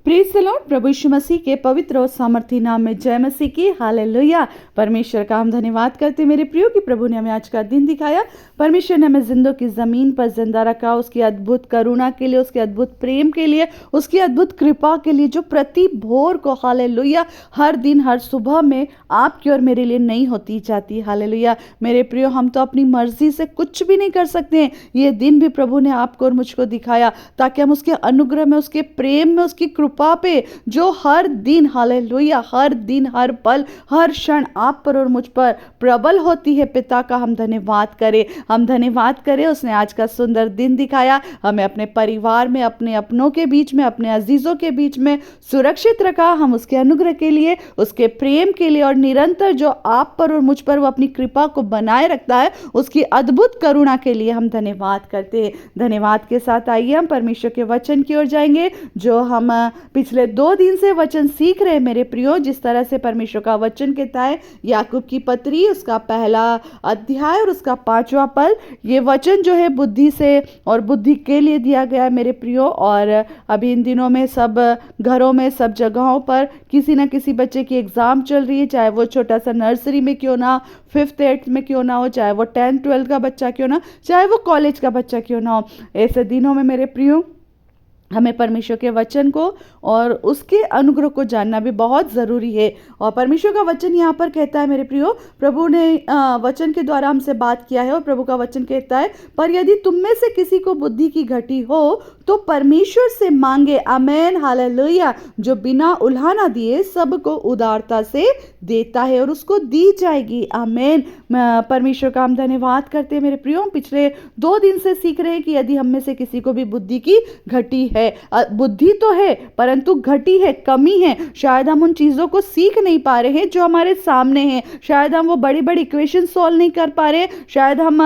Praise the lord. प्रभु यीशु मसीह के पवित्र और सामर्थी नाम में जय मसीह की। हालेलुया। परमेश्वर का हम धन्यवाद करते हैं मेरे प्रियो कि प्रभु ने हमें आज का दिन दिखाया। परमेश्वर ने हमें जिंदों की ज़मीन पर जिंदा रखा, उसकी अद्भुत करुणा के लिए, उसके अद्भुत प्रेम के लिए, उसकी अद्भुत कृपा के लिए, जो प्रति भोर को हालेलुया हर दिन हर सुबह में आपकी और मेरे लिए नहीं होती जाती। हालेलुया। मेरे प्रियो, हम तो अपनी मर्जी से कुछ भी नहीं कर सकते हैं। ये दिन भी प्रभु ने आपको और मुझको दिखाया ताकि हम उसके अनुग्रह में, उसके प्रेम में, उसकी कृपा पे, जो हर दिन हालेलुया हर दिन हर पल हर क्षण आप पर और मुझ पर प्रबल होती है, पिता का हम धन्यवाद करें। हम धन्यवाद करें, उसने आज का सुंदर दिन दिखाया, हमें अपने परिवार में, अपने अपनों के बीच में, अपने अजीजों के बीच में सुरक्षित रखा। हम उसके अनुग्रह के लिए, उसके प्रेम के लिए और निरंतर जो आप पर और मुझ पर वो अपनी कृपा को बनाए रखता है, उसकी अद्भुत करुणा के लिए हम धन्यवाद करते हैं। धन्यवाद के साथ आइए हम परमेश्वर के वचन की ओर जाएंगे, जो हम पिछले 2 दिन से वचन सीख रहे हैं मेरे प्रियो। जिस तरह से परमेश्वर का वचन कहता है, याकूब की पत्री उसका पहला अध्याय और उसका 5वां पद, ये वचन जो है बुद्धि से और बुद्धि के लिए दिया गया है मेरे प्रियो। और अभी इन दिनों में सब घरों में, सब जगहों पर किसी न किसी बच्चे की एग्ज़ाम चल रही है, चाहे वो छोटा सा नर्सरी में क्यों ना, 5th 8th में क्यों ना हो, चाहे वो 10th 12th का बच्चा क्यों ना, चाहे वो कॉलेज का बच्चा क्यों ना हो। ऐसे दिनों में मेरे प्रियो हमें परमेश्वर के वचन को और उसके अनुग्रह को जानना भी बहुत ज़रूरी है। और परमेश्वर का वचन यहाँ पर कहता है मेरे प्रियो, प्रभु ने वचन के द्वारा हमसे बात किया है और प्रभु का वचन कहता है, पर यदि तुम में से किसी को बुद्धि की घटी हो तो परमेश्वर से मांगे, आमेन, हालेलुया, जो बिना उल्हाना दिए सबको उदारता से देता है और उसको दी जाएगी। आमेन। परमेश्वर का हम धन्यवाद करते हैं मेरे प्रियो। पिछले 2 दिन से सीख रहे हैं कि यदि हम में से किसी को भी बुद्धि की घटी है, बुद्धि तो है परंतु घटी है, कमी है, शायद हम उन चीज़ों को सीख नहीं पा रहे हैं जो हमारे सामने हैं, शायद हम वो बड़ी बड़ी इक्वेशन सॉल्व नहीं कर पा रहे, शायद हम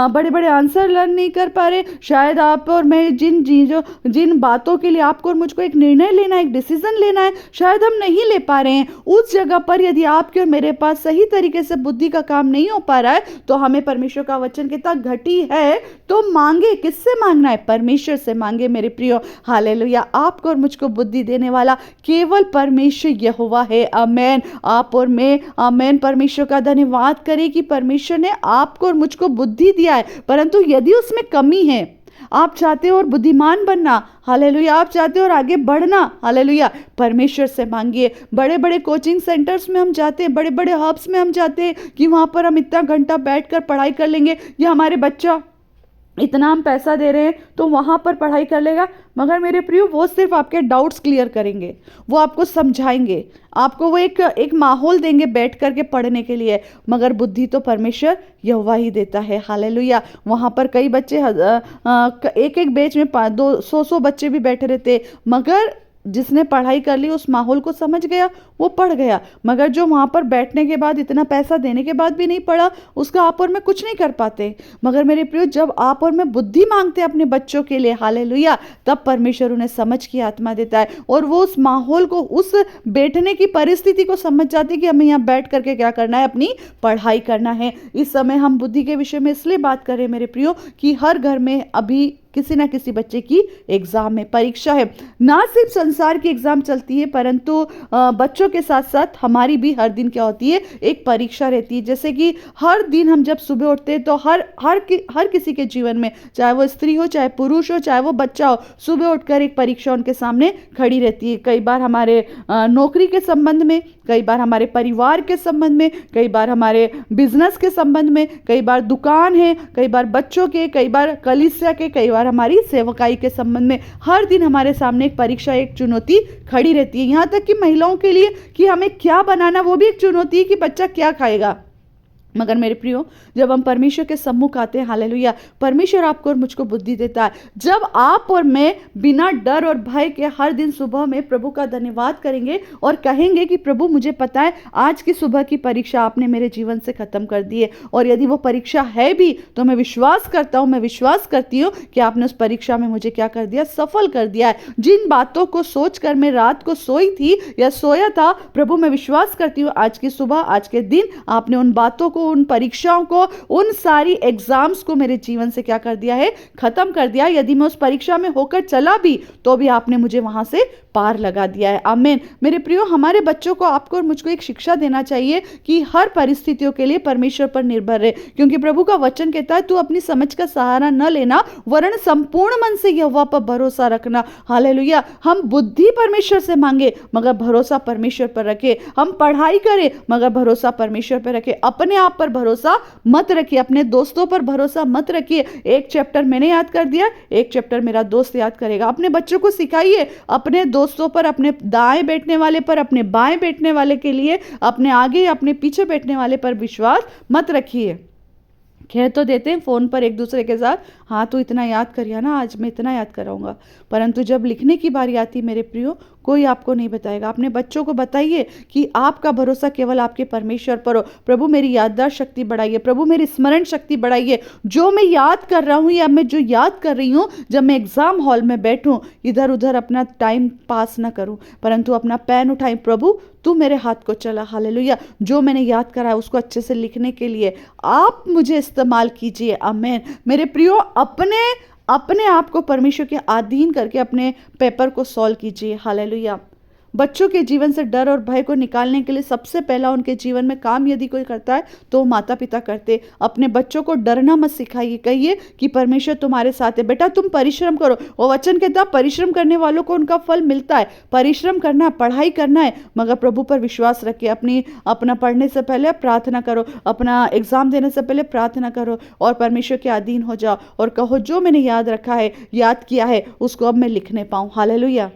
बड़े बड़े आंसर लर्न नहीं कर पा रहे, शायद आप और मैं जिन बातों के लिए आपको और मुझको एक निर्णय लेना है, एक डिसीजन लेना है, शायद हम नहीं ले पा रहे हैं। उस जगह पर यदि आपके और मेरे पास सही तरीके से बुद्धि का काम नहीं हो पा रहा है, तो हमें परमेश्वर का वचन कहता घटी है तो मांगे। किससे मांगना है? परमेश्वर से मांगे मेरे प्रियो। हालेलुया। आपको और मुझको बुद्धि देने वाला केवल परमेश्वर यहोवा है। आमेन। आप और मैं, आमेन, परमेश्वर का धन्यवाद करें कि परमेश्वर ने आपको और मुझको बुद्धि दिया है, परंतु यदि उसमें कमी है, आप चाहते हो और बुद्धिमान बनना, हालेलुया, आप चाहते हो और आगे बढ़ना, हालेलुया, परमेश्वर से मांगिए। बड़े बड़े कोचिंग सेंटर्स में हम जाते हैं, बड़े बड़े हब्स में हम जाते हैं कि वहाँ पर हम इतना घंटा बैठकर पढ़ाई कर लेंगे, या हमारे बच्चा इतना हम पैसा दे रहे हैं तो वहाँ पर पढ़ाई कर लेगा। मगर मेरे प्रियो, वो सिर्फ आपके डाउट्स क्लियर करेंगे, वो आपको समझाएंगे, आपको वो एक माहौल देंगे बैठ करके पढ़ने के लिए, मगर बुद्धि तो परमेश्वर यहोवा ही देता है। हालेलुया। वहाँ पर कई बच्चे एक एक बैच में 200 बच्चे भी बैठे रहते, मगर जिसने पढ़ाई कर ली, उस माहौल को समझ गया, वो पढ़ गया। मगर जो वहाँ पर बैठने के बाद, इतना पैसा देने के बाद भी नहीं पढ़ा, उसका आप और मैं कुछ नहीं कर पाते। मगर मेरे प्रियो, जब आप और मैं बुद्धि मांगते हैं अपने बच्चों के लिए, हालेलुया, तब परमेश्वर उन्हें समझ की आत्मा देता है और वो उस माहौल को, उस बैठने की परिस्थिति को समझ जाते हैं कि हमें यहाँ बैठ करके क्या करना है, अपनी पढ़ाई करना है। इस समय हम बुद्धि के विषय में इसलिए बात करें मेरे प्रियो कि हर घर में अभी किसी ना किसी बच्चे की एग्जाम में परीक्षा है। ना सिर्फ संसार की एग्जाम चलती है, परंतु बच्चों के साथ साथ हमारी भी हर दिन क्या होती है, एक परीक्षा रहती है। जैसे कि हर दिन हम जब सुबह उठते हैं तो हर किसी के जीवन में, चाहे वो स्त्री हो, चाहे पुरुष हो, चाहे वो बच्चा हो, सुबह उठकर एक परीक्षा उनके सामने खड़ी रहती है। कई बार हमारे नौकरी के संबंध में, कई बार हमारे परिवार के संबंध में, कई बार हमारे बिजनेस के संबंध में, कई बार दुकान है, कई बार बच्चों के, कई बार कलीसिया के, कई बार हमारी सेवकाई के संबंध में। हर दिन हमारे सामने एक परीक्षा, एक चुनौती खड़ी रहती है। यहाँ तक कि महिलाओं के लिए कि हमें क्या बनाना, वो भी एक चुनौती है कि बच्चा क्या खाएगा। मगर मेरे प्रियो, जब हम परमेश्वर के सम्मुख आते हैं, हालेलुया, परमेश्वर आपको और मुझको बुद्धि देता है। जब आप और मैं बिना डर और भय के हर दिन सुबह में प्रभु का धन्यवाद करेंगे और कहेंगे कि प्रभु, मुझे पता है आज की सुबह की परीक्षा आपने मेरे जीवन से खत्म कर दी है, और यदि वो परीक्षा है भी तो मैं विश्वास करता हूँ, मैं विश्वास करती हूँ कि आपने उस परीक्षा में मुझे क्या कर दिया, सफल कर दिया है। जिन बातों को सोचकर मैं रात को सोई थी या सोया था, प्रभु मैं विश्वास करती हूँ आज की सुबह, आज के दिन आपने उन बातों को, को, उन परीक्षाओं को, उन सारी एग्जाम्स को मेरे जीवन से क्या कर दिया है, खत्म कर दिया। यदि मैं उस परीक्षा में होकर चला भी तो भी आपने मुझे वहां से पार लगा दिया है। आमीन। मेरे प्रियो, हमारे बच्चों को, आपको और मुझको एक शिक्षा देना चाहिए कि हर परिस्थितियों के लिए परमेश्वर पर निर्भर रहे, क्योंकि प्रभु का वचन कहता है तू अपनी समझ का सहारा न लेना वरन संपूर्ण मन से यहोवा पर भरोसा रखना। हालेलुया। हम बुद्धि परमेश्वर से मांगे मगर भरोसा परमेश्वर पर रखे। हम पढ़ाई करें मगर भरोसा परमेश्वर पर रखे। अपने आप पर भरोसा मत रखिए, अपने दोस्तों पर भरोसा मत रखिए। एक चैप्टर मैंने याद कर दिया, एक चैप्टर मेरा दोस्त याद करेगा। अपने बच्चों को सिखाइए अपने दोस्तों पर, अपने दाएं बैठने वाले पर, अपने बाएं बैठने वाले के लिए, अपने आगे अपने पीछे बैठने वाले पर विश्वास मत रखिए। कह तो देते हैं फोन पर एक दूसरे के साथ, हाँ तू इतना याद करिए ना, आज मैं इतना याद कराऊंगा, परंतु जब लिखने की बारी आती मेरे प्रियो, कोई आपको नहीं बताएगा। अपने बच्चों को बताइए कि आपका भरोसा केवल आपके परमेश्वर पर हो। प्रभु मेरी याददाश्त शक्ति बढ़ाइए, प्रभु मेरी स्मरण शक्ति बढ़ाइए। जो मैं याद कर रहा हूँ या मैं जो याद कर रही हूँ, जब मैं एग्जाम हॉल में बैठूं, इधर उधर अपना टाइम पास ना करूं, परंतु अपना पेन उठाई, प्रभु तू मेरे हाथ को चला। हालेलुया। जो मैंने याद करा है उसको अच्छे से लिखने के लिए आप मुझे इस्तेमाल कीजिए। आमीन। मेरे प्रियो, अपने आप को परमेश्वर के अधीन करके अपने पेपर को सॉल्व कीजिए। हालेलुया। बच्चों के जीवन से डर और भय को निकालने के लिए सबसे पहला उनके जीवन में काम यदि कोई करता है तो माता पिता करते। अपने बच्चों को डरना मत सिखाइए, कहिए कि परमेश्वर तुम्हारे साथ है। बेटा तुम परिश्रम करो, वो वचन कहता है परिश्रम करने वालों को उनका फल मिलता है। परिश्रम करना है, पढ़ाई करना है, मगर प्रभु पर विश्वास रखिए। अपना पढ़ने से पहले प्रार्थना करो, अपना एग्जाम देने से पहले प्रार्थना करो और परमेश्वर के अधीन हो जाओ और कहो जो मैंने याद रखा है, याद किया है, उसको अब मैं लिखने पाऊँ। हालेलुया।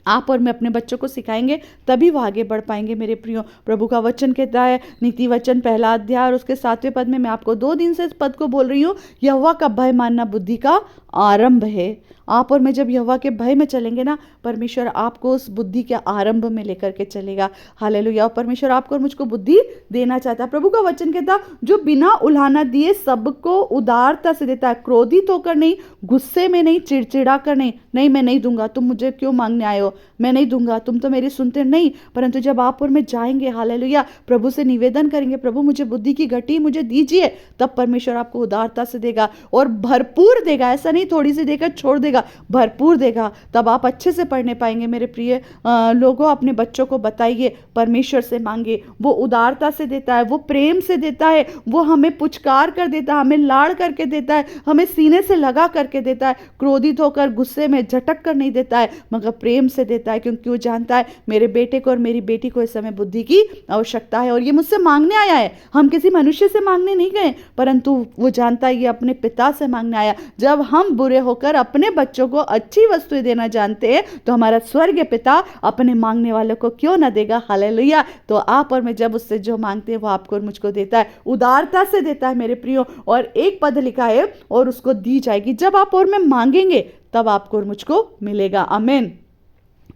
आप और मैं अपने बच्चों को सिखाएंगे तभी वो आगे बढ़ पाएंगे। मेरे प्रियो, प्रभु का वचन कहता है, नीति वचन पहला अध्याय और उसके 7वें पद में, मैं आपको 2 दिन से इस पद को बोल रही हूँ, यहोवा का भय मानना बुद्धि का आरंभ है। आप और मैं जब यहोवा के भय में चलेंगे ना, परमेश्वर आपको उस बुद्धि के आरंभ में लेकर के चलेगा। हालेलुया। और परमेश्वर आपको और मुझको बुद्धि देना चाहता है। प्रभु का वचन कहता, जो बिना उलाहना दिए सबको उदारता से देता है, क्रोधित होकर नहीं, गुस्से में नहीं, चिड़चिड़ा कर नहीं। नहीं मैं नहीं दूंगा, तुम मुझे क्यों मांगने आए हो, मैं नहीं दूंगा, तुम तो मेरी सुनते नहीं। परंतु जब आप और मैं जाएंगे, हालेलुया, प्रभु से निवेदन करेंगे, प्रभु मुझे बुद्धि की घटी मुझे दीजिए, तब परमेश्वर आपको उदारता से देगा और भरपूर देगा। ऐसा नहीं थोड़ी सी देकर छोड़ देगा, भरपूर देगा। तब आप अच्छे से पढ़ने पाएंगे। मेरे प्रिय लोगों, अपने बच्चों को बताइए परमेश्वर से मांगे। वो उदारता से देता है, वो प्रेम से देता है, वो हमें पुचकार कर देता है, हमें लाड़ करके देता है, हमें सीने से लगा करके देता है। क्रोधित होकर, गुस्से में झटक कर नहीं देता है, मगर प्रेम से देता है, क्योंकि वो जानता है मेरे बेटे को और मेरी बेटी को इस समय बुद्धि की आवश्यकता है और ये मुझसे मांगने आया है। हम किसी मनुष्य से मांगने नहीं गए, परंतु वो जानता है ये अपने पिता से मांगने आया। जब हम बुरे होकर अपने बच्चों को अच्छी वस्तुएं देना जानते हैं तो हमारा स्वर्गीय पिता अपने मांगने वालों को क्यों ना देगा। हालेलुया। तो आप और मैं जब उससे जो मांगते हैं वो आपको और मुझको देता है, उदारता से देता है मेरे प्रियो। और एक पद लिखा है, और उसको दी जाएगी। जब आप और मैं मांगेंगे तब आपको और मुझको मिलेगा। आमीन।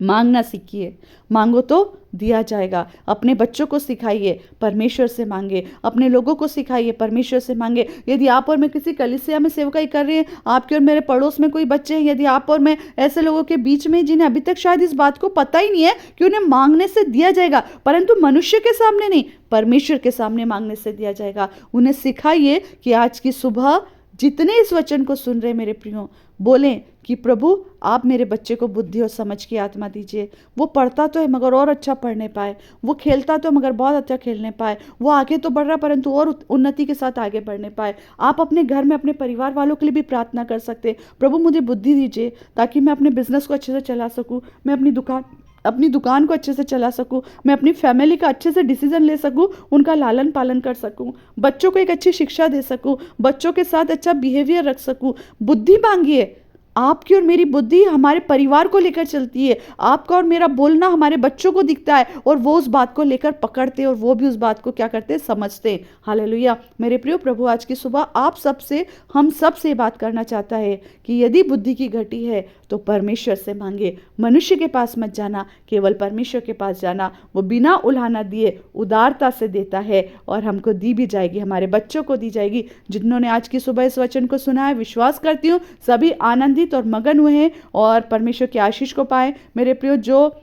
मांगना सीखिए, मांगो तो दिया जाएगा। अपने बच्चों को सिखाइए परमेश्वर से मांगे, अपने लोगों को सिखाइए परमेश्वर से मांगे। यदि आप और मैं किसी कलीसिया में सेवकाई कर रहे हैं, आपके और मेरे पड़ोस में कोई बच्चे हैं, यदि आप और मैं ऐसे लोगों के बीच में जिन्हें अभी तक शायद इस बात को पता ही नहीं है कि उन्हें मांगने से दिया जाएगा, परंतु मनुष्य के सामने नहीं, परमेश्वर के सामने मांगने से दिया जाएगा, उन्हें सिखाइए कि आज की सुबह जितने इस वचन को सुन रहे मेरे प्रियो, बोलें कि प्रभु आप मेरे बच्चे को बुद्धि और समझ की आत्मा दीजिए। वो पढ़ता तो है मगर और अच्छा पढ़ने पाए, वो खेलता तो मगर बहुत अच्छा खेलने पाए, वो आगे तो बढ़ रहा परंतु और उन्नति के साथ आगे बढ़ने पाए। आप अपने घर में अपने परिवार वालों के लिए भी प्रार्थना कर सकते हैं, प्रभु मुझे बुद्धि दीजिए ताकि मैं अपने बिजनेस को अच्छे से चला सकूँ, मैं अपनी दुकान को अच्छे से चला सकूं, मैं अपनी फैमिली का अच्छे से डिसीजन ले सकूं, उनका लालन पालन कर सकूं, बच्चों को एक अच्छी शिक्षा दे सकूं, बच्चों के साथ अच्छा बिहेवियर रख सकूं। बुद्धि मांगिए। आपकी और मेरी बुद्धि हमारे परिवार को लेकर चलती है, आपका और मेरा बोलना हमारे बच्चों को दिखता है और वो उस बात को लेकर पकड़ते और वो भी उस बात को क्या करते हैं, समझते हैं। हालेलुया। मेरे प्रियो, प्रभु आज की सुबह आप सबसे, हम सब से बात करना चाहता है कि यदि बुद्धि की घटी है तो परमेश्वर से मांगे। मनुष्य के पास मत जाना, केवल परमेश्वर के पास जाना। वो बिना उलाहना दिए उदारता से देता है और हमको दी भी जाएगी, हमारे बच्चों को दी जाएगी। जिन्होंने आज की सुबह इस वचन को सुना है, विश्वास करती हूँ सभी आनंदित और मगन हुए हैं और परमेश्वर की आशीष को पाए। मेरे प्रियो, जो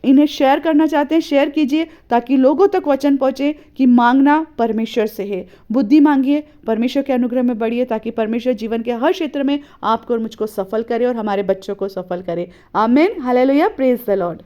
इन्हें शेयर करना चाहते हैं, शेयर कीजिए ताकि लोगों तक वचन पहुंचे कि मांगना परमेश्वर से है। बुद्धि मांगिए, परमेश्वर के अनुग्रह में बढ़िए, ताकि परमेश्वर जीवन के हर क्षेत्र में आपको और मुझको सफल करे और हमारे बच्चों को सफल करे। आमीन, हालेलुया, प्रेज द लॉर्ड।